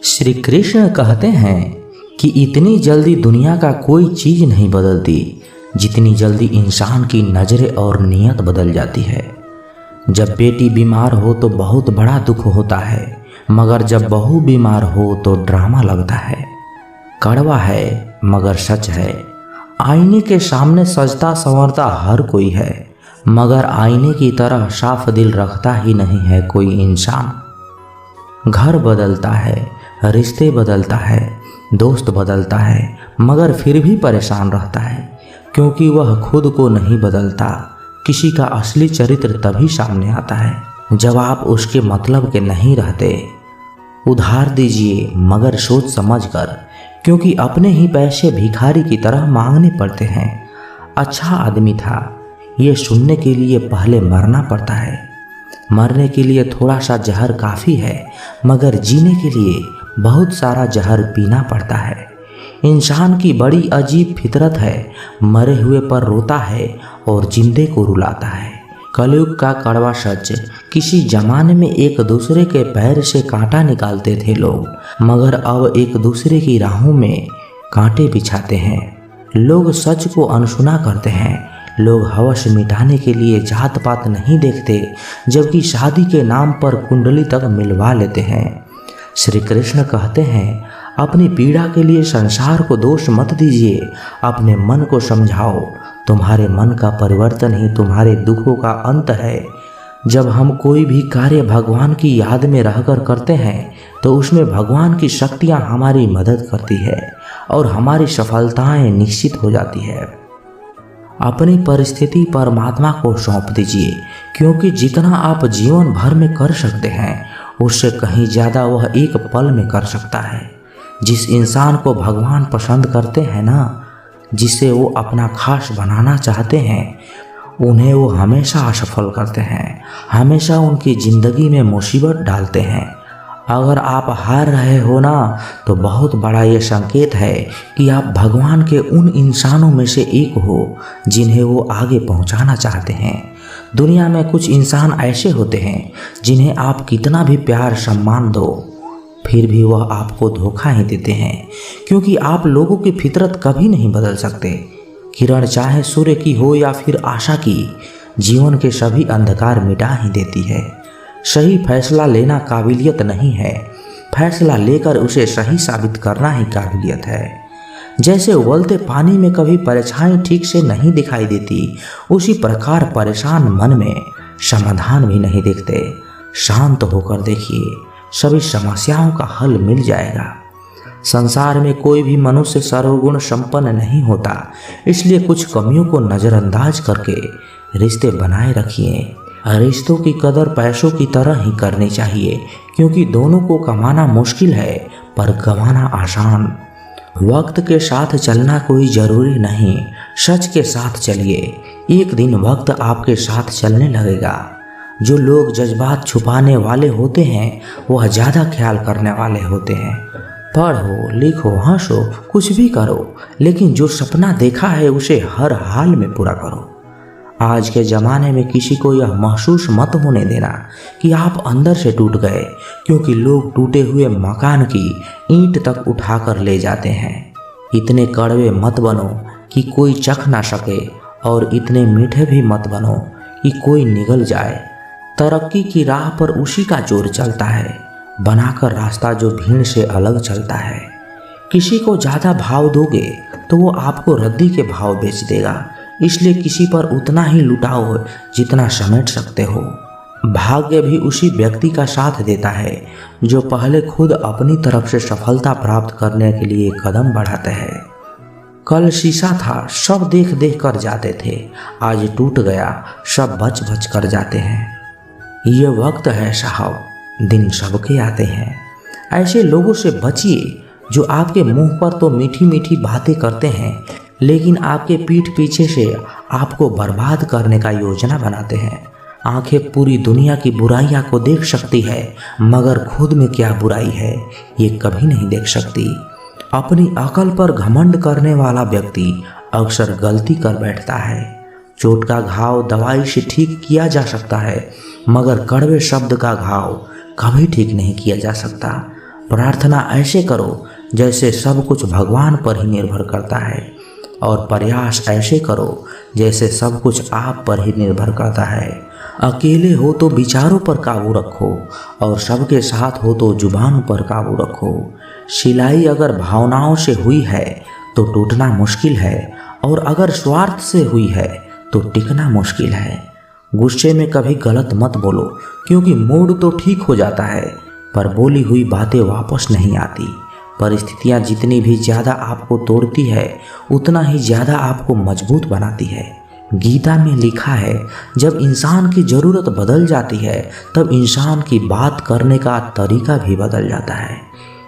श्री कृष्ण कहते हैं कि इतनी जल्दी दुनिया का कोई चीज नहीं बदलती जितनी जल्दी इंसान की नजरें और नीयत बदल जाती है। जब बेटी बीमार हो तो बहुत बड़ा दुख होता है, मगर जब बहू बीमार हो तो ड्रामा लगता है। कड़वा है मगर सच है। आईने के सामने सजता संवरता हर कोई है, मगर आईने की तरह साफ दिल रखता ही नहीं है कोई इंसान। घर बदलता है, रिश्ते बदलता है, दोस्त बदलता है, मगर फिर भी परेशान रहता है, क्योंकि वह खुद को नहीं बदलता। किसी का असली चरित्र तभी सामने आता है जब आप उसके मतलब के नहीं रहते। उधार दीजिए मगर सोच समझ कर, क्योंकि अपने ही पैसे भिखारी की तरह मांगने पड़ते हैं। अच्छा आदमी था, ये सुनने के लिए पहले मरना पड़ता है। मरने के लिए थोड़ा सा जहर काफ़ी है, मगर जीने के लिए बहुत सारा जहर पीना पड़ता है। इंसान की बड़ी अजीब फितरत है, मरे हुए पर रोता है और जिंदे को रुलाता है। कलयुग का कड़वा सच, किसी जमाने में एक दूसरे के पैर से कांटा निकालते थे लोग, मगर अब एक दूसरे की राहों में कांटे बिछाते हैं। लोग सच को अनसुना करते हैं। लोग हवस मिटाने के लिए जात पात नहीं देखते, जबकि शादी के नाम पर कुंडली तक मिलवा लेते हैं। श्री कृष्ण कहते हैं, अपनी पीड़ा के लिए संसार को दोष मत दीजिए, अपने मन को समझाओ। तुम्हारे मन का परिवर्तन ही तुम्हारे दुखों का अंत है। जब हम कोई भी कार्य भगवान की याद में रहकर करते हैं तो उसमें भगवान की शक्तियाँ हमारी मदद करती है और हमारी सफलताएं निश्चित हो जाती है। अपनी परिस्थिति परमात्मा को सौंप दीजिए, क्योंकि जितना आप जीवन भर में कर सकते हैं उससे कहीं ज़्यादा वह एक पल में कर सकता है। जिस इंसान को भगवान पसंद करते हैं ना, जिसे वो अपना खास बनाना चाहते हैं, उन्हें वो हमेशा असफल करते हैं, हमेशा उनकी ज़िंदगी में मुसीबत डालते हैं। अगर आप हार रहे हो ना, तो बहुत बड़ा ये संकेत है कि आप भगवान के उन इंसानों में से एक हो जिन्हें वो आगे पहुंचाना चाहते हैं। दुनिया में कुछ इंसान ऐसे होते हैं जिन्हें आप कितना भी प्यार सम्मान दो, फिर भी वह आपको धोखा ही देते हैं, क्योंकि आप लोगों की फितरत कभी नहीं बदल सकते। किरण चाहे सूर्य की हो या फिर आशा की, जीवन के सभी अंधकार मिटा ही देती है। सही फैसला लेना काबिलियत नहीं है, फैसला लेकर उसे सही साबित करना ही काबिलियत है। जैसे उबलते पानी में कभी परछाई ठीक से नहीं दिखाई देती, उसी प्रकार परेशान मन में समाधान भी नहीं दिखते। शांत होकर देखिए, सभी समस्याओं का हल मिल जाएगा। संसार में कोई भी मनुष्य सर्वगुण संपन्न नहीं होता, इसलिए कुछ कमियों को नज़रअंदाज करके रिश्ते बनाए रखिए। रिश्तों की कदर पैसों की तरह ही करनी चाहिए, क्योंकि दोनों को कमाना मुश्किल है पर गंवाना आसान। वक्त के साथ चलना कोई ज़रूरी नहीं, सच के साथ चलिए, एक दिन वक्त आपके साथ चलने लगेगा। जो लोग जज्बात छुपाने वाले होते हैं वह ज़्यादा ख्याल करने वाले होते हैं। पढ़ो, लिखो, हंसो, कुछ भी करो, लेकिन जो सपना देखा है उसे हर हाल में पूरा करो। आज के ज़माने में किसी को यह महसूस मत होने देना कि आप अंदर से टूट गए, क्योंकि लोग टूटे हुए मकान की ईंट तक उठाकर ले जाते हैं। इतने कड़वे मत बनो कि कोई चख ना सके, और इतने मीठे भी मत बनो कि कोई निगल जाए। तरक्की की राह पर उसी का जोर चलता है, बनाकर रास्ता जो भीड़ से अलग चलता है। किसी को ज़्यादा भाव दोगे तो वो आपको रद्दी के भाव बेच देगा, इसलिए किसी पर उतना ही लुटाओ जितना समेट सकते हो। भाग्य भी उसी व्यक्ति का साथ देता है जो पहले खुद अपनी तरफ से सफलता प्राप्त करने के लिए कदम बढ़ाते हैं। कल शीशा था, सब देख देख कर जाते थे, आज टूट गया, सब बच बच कर जाते हैं। ये वक्त है साहब, दिन सबके आते हैं। ऐसे लोगों से बचिए जो आपके मुंह पर तो मीठी मीठी बातें करते हैं, लेकिन आपके पीठ पीछे से आपको बर्बाद करने का योजना बनाते हैं। आंखें पूरी दुनिया की बुराइयां को देख सकती है, मगर खुद में क्या बुराई है ये कभी नहीं देख सकती। अपनी अकल पर घमंड करने वाला व्यक्ति अक्सर गलती कर बैठता है। चोट का घाव दवाई से ठीक किया जा सकता है, मगर कड़वे शब्द का घाव कभी ठीक नहीं किया जा सकता। प्रार्थना ऐसे करो जैसे सब कुछ भगवान पर ही निर्भर करता है, और प्रयास ऐसे करो जैसे सब कुछ आप पर ही निर्भर करता है। अकेले हो तो विचारों पर काबू रखो, और सबके साथ हो तो जुबान पर काबू रखो। सिलाई अगर भावनाओं से हुई है तो टूटना मुश्किल है, और अगर स्वार्थ से हुई है तो टिकना मुश्किल है। गुस्से में कभी गलत मत बोलो, क्योंकि मूड तो ठीक हो जाता है पर बोली हुई बातें वापस नहीं आती। परिस्थितियाँ जितनी भी ज़्यादा आपको तोड़ती है, उतना ही ज़्यादा आपको मजबूत बनाती है। गीता में लिखा है, जब इंसान की ज़रूरत बदल जाती है तब इंसान की बात करने का तरीका भी बदल जाता है।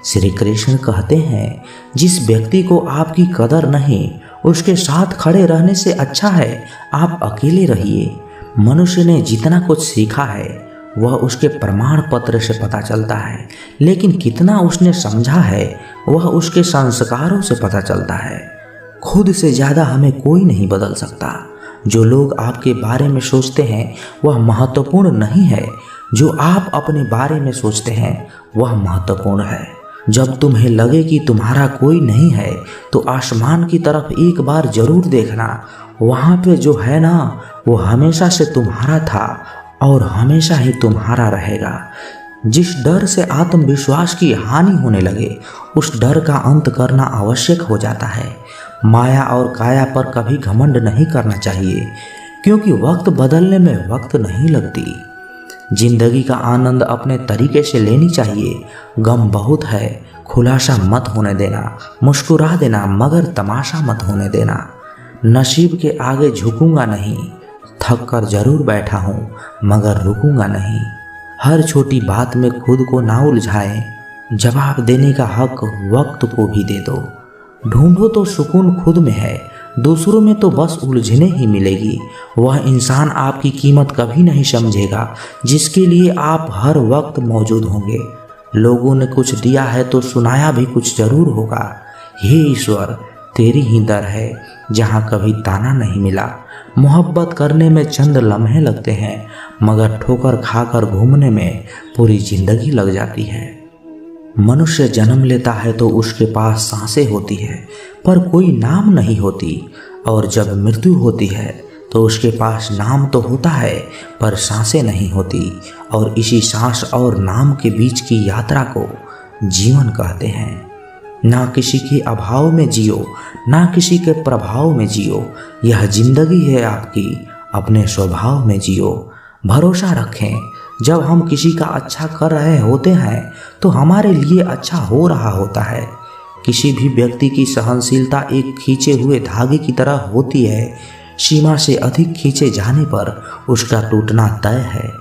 श्री कृष्ण कहते हैं, जिस व्यक्ति को आपकी कदर नहीं, उसके साथ खड़े रहने से अच्छा है आप अकेले रहिए। मनुष्य ने जितना कुछ सीखा है वह उसके प्रमाण पत्र से पता चलता है, लेकिन कितना उसने समझा है वह उसके संस्कारों से पता चलता है। खुद से ज़्यादा हमें कोई नहीं बदल सकता। जो लोग आपके बारे में सोचते हैं वह महत्वपूर्ण नहीं है, जो आप अपने बारे में सोचते हैं वह महत्वपूर्ण है। जब तुम्हें लगे कि तुम्हारा कोई नहीं है तो आसमान की तरफ एक बार जरूर देखना। वहाँ पे जो है ना, वो हमेशा से तुम्हारा था और हमेशा ही तुम्हारा रहेगा। जिस डर से आत्मविश्वास की हानि होने लगे, उस डर का अंत करना आवश्यक हो जाता है। माया और काया पर कभी घमंड नहीं करना चाहिए, क्योंकि वक्त बदलने में वक्त नहीं लगती। जिंदगी का आनंद अपने तरीके से लेनी चाहिए। गम बहुत है, खुलासा मत होने देना। मुस्कुरा देना, मगर तमाशा मत होने देना। नसीब के आगे झुकूंगा नहीं, थक कर जरूर बैठा हूँ मगर रुकूंगा नहीं। हर छोटी बात में खुद को ना उलझाएं। जवाब देने का हक वक्त को भी दे दो। ढूंढो तो सुकून खुद में है, दूसरों में तो बस उलझने ही मिलेगी। वह इंसान आपकी कीमत कभी नहीं समझेगा जिसके लिए आप हर वक्त मौजूद होंगे। लोगों ने कुछ दिया है तो सुनाया भी कुछ जरूर होगा। हे ईश्वर, तेरी ही दर है जहाँ कभी ताना नहीं मिला। मोहब्बत करने में चंद लम्हे लगते हैं, मगर ठोकर खाकर घूमने में पूरी जिंदगी लग जाती है। मनुष्य जन्म लेता है तो उसके पास सांसें होती है पर कोई नाम नहीं होती, और जब मृत्यु होती है तो उसके पास नाम तो होता है पर सांसें नहीं होती। और इसी सांस और नाम के बीच की यात्रा को जीवन कहते हैं। ना किसी के अभाव में जियो, ना किसी के प्रभाव में जियो। यह जिंदगी है आपकी, अपने स्वभाव में जियो। भरोसा रखें, जब हम किसी का अच्छा कर रहे होते हैं तो हमारे लिए अच्छा हो रहा होता है। किसी भी व्यक्ति की सहनशीलता एक खींचे हुए धागे की तरह होती है। सीमा से अधिक खींचे जाने पर उसका टूटना तय है।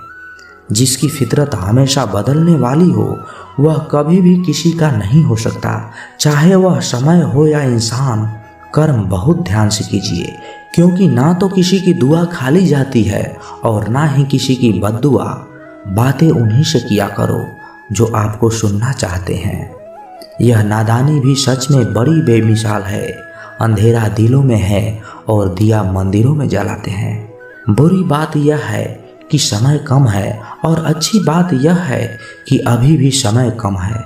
जिसकी फितरत हमेशा बदलने वाली हो वह कभी भी किसी का नहीं हो सकता, चाहे वह समय हो या इंसान। कर्म बहुत ध्यान से कीजिए, क्योंकि ना तो किसी की दुआ खाली जाती है और ना ही किसी की बद्दुआ। बातें उन्हीं से किया करो जो आपको सुनना चाहते हैं। यह नादानी भी सच में बड़ी बेमिसाल है। अंधेरा दिलों में है और दिया मंदिरों में जलाते हैं। बुरी बात यह है कि समय कम है, और अच्छी बात यह है कि अभी भी समय कम है।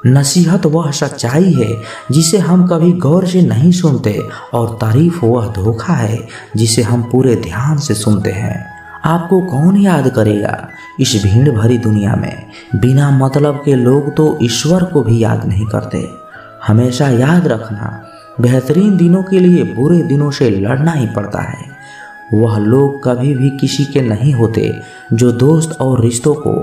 नसीहत वह सच्चाई है जिसे हम कभी गौर से नहीं सुनते, और तारीफ वह धोखा है जिसे हम पूरे ध्यान से सुनते हैं। आपको कौन याद करेगा इस भीड़ भरी दुनिया में? बिना मतलब के लोग तो ईश्वर को भी याद नहीं करते। हमेशा याद रखना, बेहतरीन दिनों के लिए बुरे दिनों से लड़ना ही पड़ता है। वह लोग कभी भी किसी के नहीं होते जो दोस्त और रिश्तों को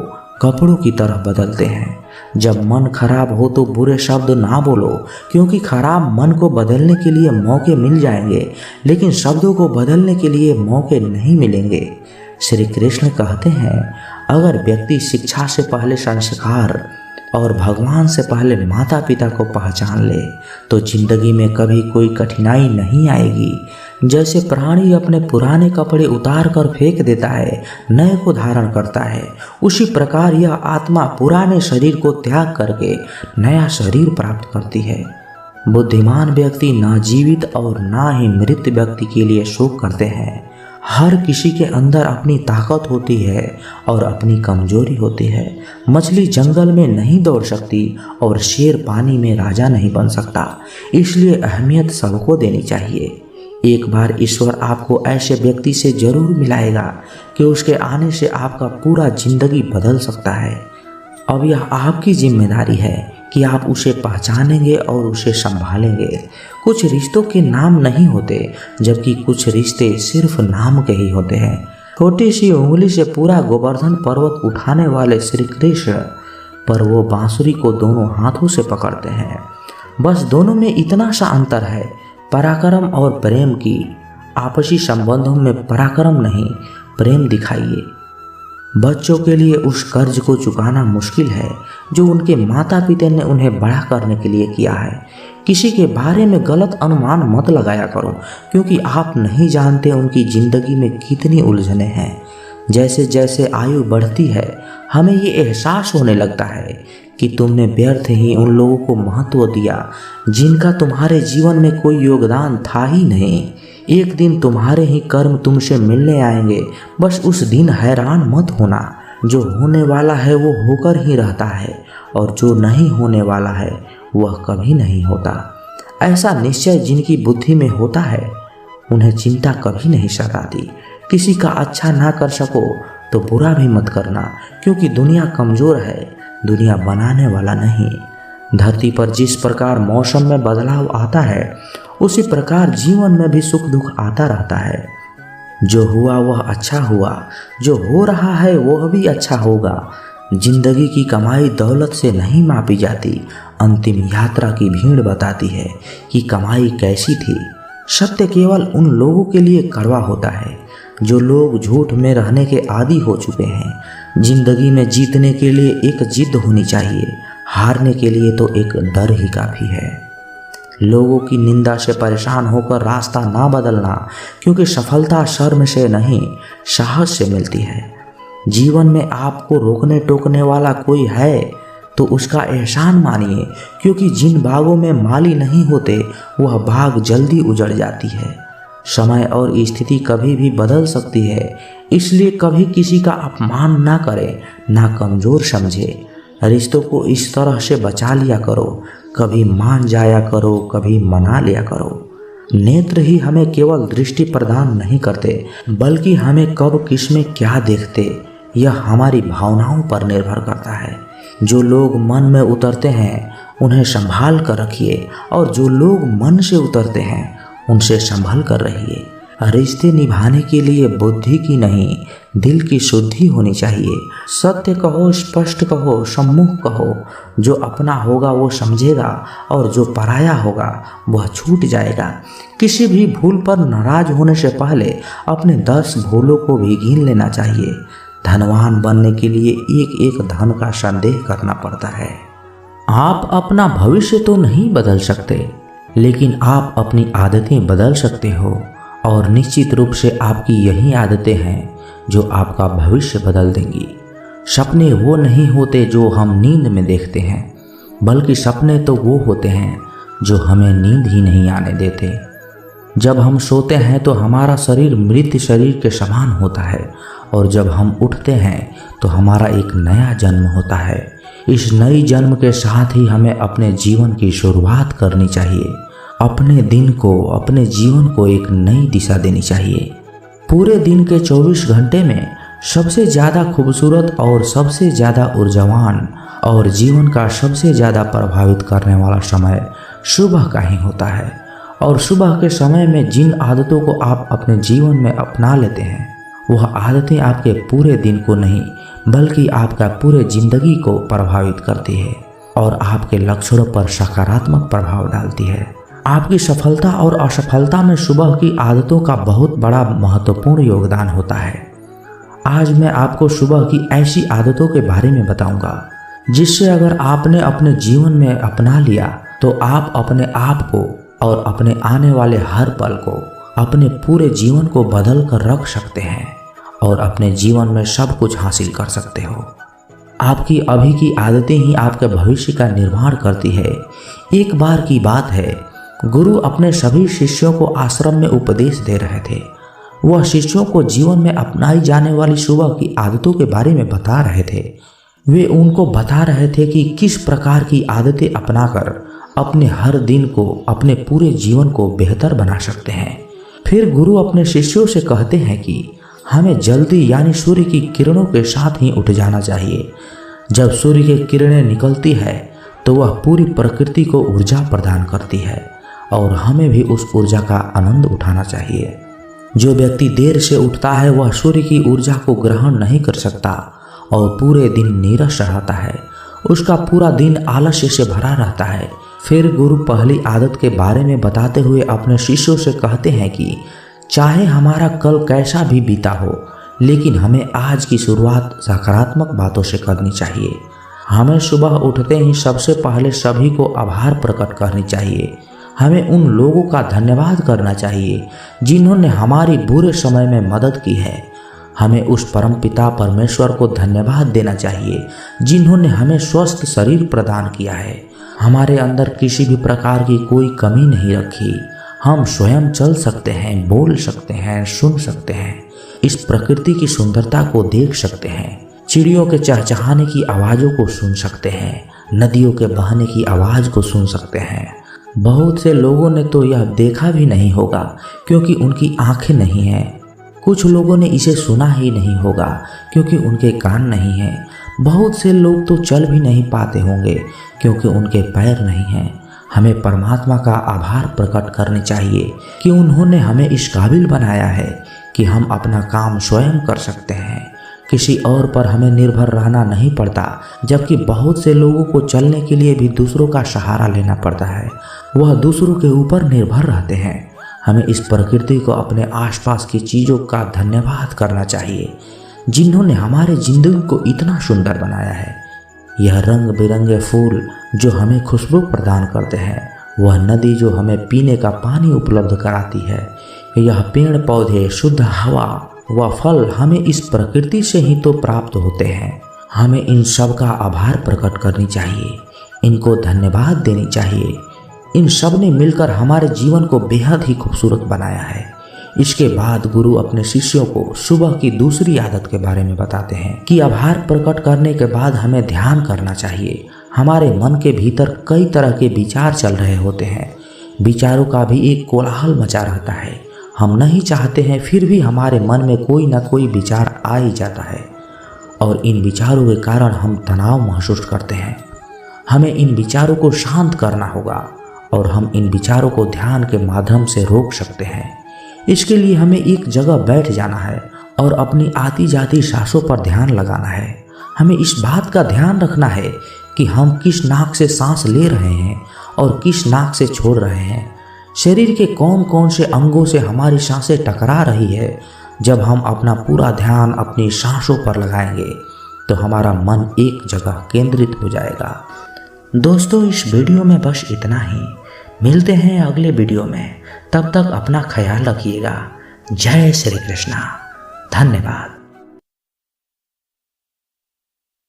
कपड़ों की तरह बदलते हैं। जब मन खराब हो तो बुरे शब्द ना बोलो, क्योंकि खराब मन को बदलने के लिए मौके मिल जाएंगे, लेकिन शब्दों को बदलने के लिए मौके नहीं मिलेंगे। श्री कृष्ण कहते हैं, अगर व्यक्ति शिक्षा से पहले संस्कार और भगवान से पहले माता पिता को पहचान ले तो जिंदगी में कभी कोई कठिनाई नहीं आएगी। जैसे प्राणी अपने पुराने कपड़े उतार कर फेंक देता है, नए को धारण करता है, उसी प्रकार यह आत्मा पुराने शरीर को त्याग करके नया शरीर प्राप्त करती है। बुद्धिमान व्यक्ति ना जीवित और ना ही मृत व्यक्ति के लिए शोक करते हैं। हर किसी के अंदर अपनी ताकत होती है और अपनी कमजोरी होती है। मछली जंगल में नहीं दौड़ सकती और शेर पानी में राजा नहीं बन सकता, इसलिए अहमियत सबको देनी चाहिए। एक बार ईश्वर आपको ऐसे व्यक्ति से जरूर मिलाएगा कि उसके आने से आपका पूरा जिंदगी बदल सकता है। अब यह आपकी जिम्मेदारी है कि आप उसे पहचानेंगे और उसे संभालेंगे। कुछ रिश्तों के नाम नहीं होते, जबकि कुछ रिश्ते सिर्फ नाम के ही होते हैं। छोटी सी उंगली से पूरा गोवर्धन पर्वत उठाने वाले श्री कृष्ण पर वो बांसुरी को दोनों हाथों से पकड़ते हैं। बस दोनों में इतना सा अंतर है, पराक्रम और प्रेम की। आपसी संबंधों में पराक्रम नहीं, प्रेम दिखाइए। बच्चों के लिए उस कर्ज को चुकाना मुश्किल है जो उनके माता पिता ने उन्हें बड़ा करने के लिए किया है। किसी के बारे में गलत अनुमान मत लगाया करो, क्योंकि आप नहीं जानते उनकी ज़िंदगी में कितनी उलझनें हैं। जैसे जैसे आयु बढ़ती है, हमें ये एहसास होने लगता है कि तुमने व्यर्थ ही उन लोगों को महत्व दिया जिनका तुम्हारे जीवन में कोई योगदान था ही नहीं। एक दिन तुम्हारे ही कर्म तुमसे मिलने आएंगे, बस उस दिन हैरान मत होना। जो होने वाला है वो होकर ही रहता है, और जो नहीं होने वाला है वह कभी नहीं होता। ऐसा निश्चय जिनकी बुद्धि में होता है, उन्हें चिंता कभी नहीं सताती। किसी का अच्छा ना कर सको तो बुरा भी मत करना, क्योंकि दुनिया कमज़ोर है, दुनिया बनाने वाला नहीं। धरती पर जिस प्रकार मौसम में बदलाव आता है, उसी प्रकार जीवन में भी सुख दुख आता रहता है। जो हुआ वह अच्छा हुआ, जो हो रहा है वह भी अच्छा होगा। जिंदगी की कमाई दौलत से नहीं मापी जाती, अंतिम यात्रा की भीड़ बताती है कि कमाई कैसी थी। सत्य केवल उन लोगों के लिए कड़वा होता है जो लोग झूठ में रहने के आदी हो चुके हैं। जिंदगी में जीतने के लिए एक जिद होनी चाहिए, हारने के लिए तो एक डर ही काफ़ी है। लोगों की निंदा से परेशान होकर रास्ता ना बदलना, क्योंकि सफलता शर्म से नहीं साहस से मिलती है। जीवन में आपको रोकने टोकने वाला कोई है तो उसका एहसान मानिए, क्योंकि जिन बागों में माली नहीं होते वह बाग जल्दी उजड़ जाती है। समय और स्थिति कभी भी बदल सकती है, इसलिए कभी किसी का अपमान ना करें, ना कमज़ोर समझे। रिश्तों को इस तरह से बचा लिया करो, कभी मान जाया करो, कभी मना लिया करो। नेत्र ही हमें केवल दृष्टि प्रदान नहीं करते, बल्कि हमें कब किस में क्या देखते यह हमारी भावनाओं पर निर्भर करता है। जो लोग मन में उतरते हैं उन्हें संभाल कर रखिए, और जो लोग मन से उतरते हैं उनसे संभल कर रहिए। रिश्ते निभाने के लिए बुद्धि की नहीं, दिल की शुद्धि होनी चाहिए। सत्य कहो, स्पष्ट कहो, सम्मुख कहो। जो अपना होगा वो समझेगा, और जो पराया होगा वह छूट जाएगा। किसी भी भूल पर नाराज होने से पहले अपने 10 भूलों को भी गिन लेना चाहिए। धनवान बनने के लिए एक एक धन का संदेह करना पड़ता है। आप अपना भविष्य तो नहीं बदल सकते, लेकिन आप अपनी आदतें बदल सकते हो, और निश्चित रूप से आपकी यही आदतें हैं जो आपका भविष्य बदल देंगी। सपने वो नहीं होते जो हम नींद में देखते हैं, बल्कि सपने तो वो होते हैं जो हमें नींद ही नहीं आने देते। जब हम सोते हैं तो हमारा शरीर मृत शरीर के समान होता है, और जब हम उठते हैं तो हमारा एक नया जन्म होता है। इस नई जन्म के साथ ही हमें अपने जीवन की शुरुआत करनी चाहिए। अपने दिन को, अपने जीवन को एक नई दिशा देनी चाहिए। पूरे दिन के 24 घंटे में सबसे ज़्यादा खूबसूरत और सबसे ज़्यादा ऊर्जावान और जीवन का सबसे ज़्यादा प्रभावित करने वाला समय सुबह का ही होता है। और सुबह के समय में जिन आदतों को आप अपने जीवन में अपना लेते हैं, वह आदतें आपके पूरे दिन को नहीं, बल्कि आपका पूरे जिंदगी को प्रभावित करती है और आपके लक्ष्यों पर सकारात्मक प्रभाव डालती है। आपकी सफलता और असफलता में सुबह की आदतों का बहुत बड़ा महत्वपूर्ण योगदान होता है। आज मैं आपको सुबह की ऐसी आदतों के बारे में बताऊंगा जिससे अगर आपने अपने जीवन में अपना लिया तो आप अपने आप को और अपने आने वाले हर पल को, अपने पूरे जीवन को बदल कर रख सकते हैं और अपने जीवन में सब कुछ हासिल कर सकते हो। आपकी अभी की आदतें ही आपके भविष्य का निर्माण करती है। एक बार की बात है, गुरु अपने सभी शिष्यों को आश्रम में उपदेश दे रहे थे। वह शिष्यों को जीवन में अपनाई जाने वाली सुबह की आदतों के बारे में बता रहे थे। वे उनको बता रहे थे कि किस प्रकार की आदतें अपनाकर अपने हर दिन को, अपने पूरे जीवन को बेहतर बना सकते हैं। फिर गुरु अपने शिष्यों से कहते हैं कि हमें जल्दी यानी सूर्य की किरणों के साथ ही उठ जाना चाहिए। जब सूर्य की किरणें निकलती है तो वह पूरी प्रकृति को ऊर्जा प्रदान करती है और हमें भी उस ऊर्जा का आनंद उठाना चाहिए। जो व्यक्ति देर से उठता है वह सूर्य की ऊर्जा को ग्रहण नहीं कर सकता और पूरे दिन नीरस रहता है। उसका पूरा दिन आलस्य से भरा रहता है। फिर गुरु पहली आदत के बारे में बताते हुए अपने शिष्यों से कहते हैं कि चाहे हमारा कल कैसा भी बीता हो, लेकिन हमें आज की शुरुआत सकारात्मक बातों से करनी चाहिए। हमें सुबह उठते ही सबसे पहले सभी को आभार प्रकट करनी चाहिए। हमें उन लोगों का धन्यवाद करना चाहिए जिन्होंने हमारी बुरे समय में मदद की है। हमें उस परमपिता परमेश्वर को धन्यवाद देना चाहिए जिन्होंने हमें स्वस्थ शरीर प्रदान किया है। हमारे अंदर किसी भी प्रकार की कोई कमी नहीं रखी। हम स्वयं चल सकते हैं, बोल सकते हैं, सुन सकते हैं, इस प्रकृति की सुंदरता को देख सकते हैं, चिड़ियों के चहचहाने की आवाज़ों को सुन सकते हैं, नदियों के बहने की आवाज़ को सुन सकते हैं। बहुत से लोगों ने तो यह देखा भी नहीं होगा क्योंकि उनकी आंखें नहीं हैं। कुछ लोगों ने इसे सुना ही नहीं होगा क्योंकि उनके कान नहीं हैं। बहुत से लोग तो चल भी नहीं पाते होंगे क्योंकि उनके पैर नहीं हैं। हमें परमात्मा का आभार प्रकट करने चाहिए कि उन्होंने हमें इस काबिल बनाया है कि हम अपना काम स्वयं कर सकते हैं। किसी और पर हमें निर्भर रहना नहीं पड़ता, जबकि बहुत से लोगों को चलने के लिए भी दूसरों का सहारा लेना पड़ता है। वह दूसरों के ऊपर निर्भर रहते हैं। हमें इस प्रकृति को, अपने आसपास की चीज़ों का धन्यवाद करना चाहिए जिन्होंने हमारे जिंदगी को इतना सुंदर बनाया है। यह रंग बिरंगे फूल जो हमें खुशबू प्रदान करते हैं, वह नदी जो हमें पीने का पानी उपलब्ध कराती है, यह पेड़ पौधे, शुद्ध हवा व फल हमें इस प्रकृति से ही तो प्राप्त होते हैं। हमें इन सब का आभार प्रकट करनी चाहिए, इनको धन्यवाद देनी चाहिए। इन सब ने मिलकर हमारे जीवन को बेहद ही खूबसूरत बनाया है। इसके बाद गुरु अपने शिष्यों को सुबह की दूसरी आदत के बारे में बताते हैं कि आभार प्रकट करने के बाद हमें ध्यान करना चाहिए। हमारे मन के भीतर कई तरह के विचार चल रहे होते हैं। विचारों का भी एक कोलाहल मचा रहता है। हम नहीं चाहते हैं, फिर भी हमारे मन में कोई ना कोई विचार आ ही जाता है और इन विचारों के कारण हम तनाव महसूस करते हैं। हमें इन विचारों को शांत करना होगा और हम इन विचारों को ध्यान के माध्यम से रोक सकते हैं। इसके लिए हमें एक जगह बैठ जाना है और अपनी आती जाती सांसों पर ध्यान लगाना है। हमें इस बात का ध्यान रखना है कि हम किस नाक से सांस ले रहे हैं और किस नाक से छोड़ रहे हैं। शरीर के कौन कौन से अंगों से हमारी सांसें टकरा रही है। जब हम अपना पूरा ध्यान अपनी सांसों पर लगाएंगे तो हमारा मन एक जगह केंद्रित हो जाएगा। दोस्तों, इस वीडियो में बस इतना ही। मिलते हैं अगले वीडियो में। तब तक अपना ख्याल रखिएगा। जय श्री कृष्णा। धन्यवाद।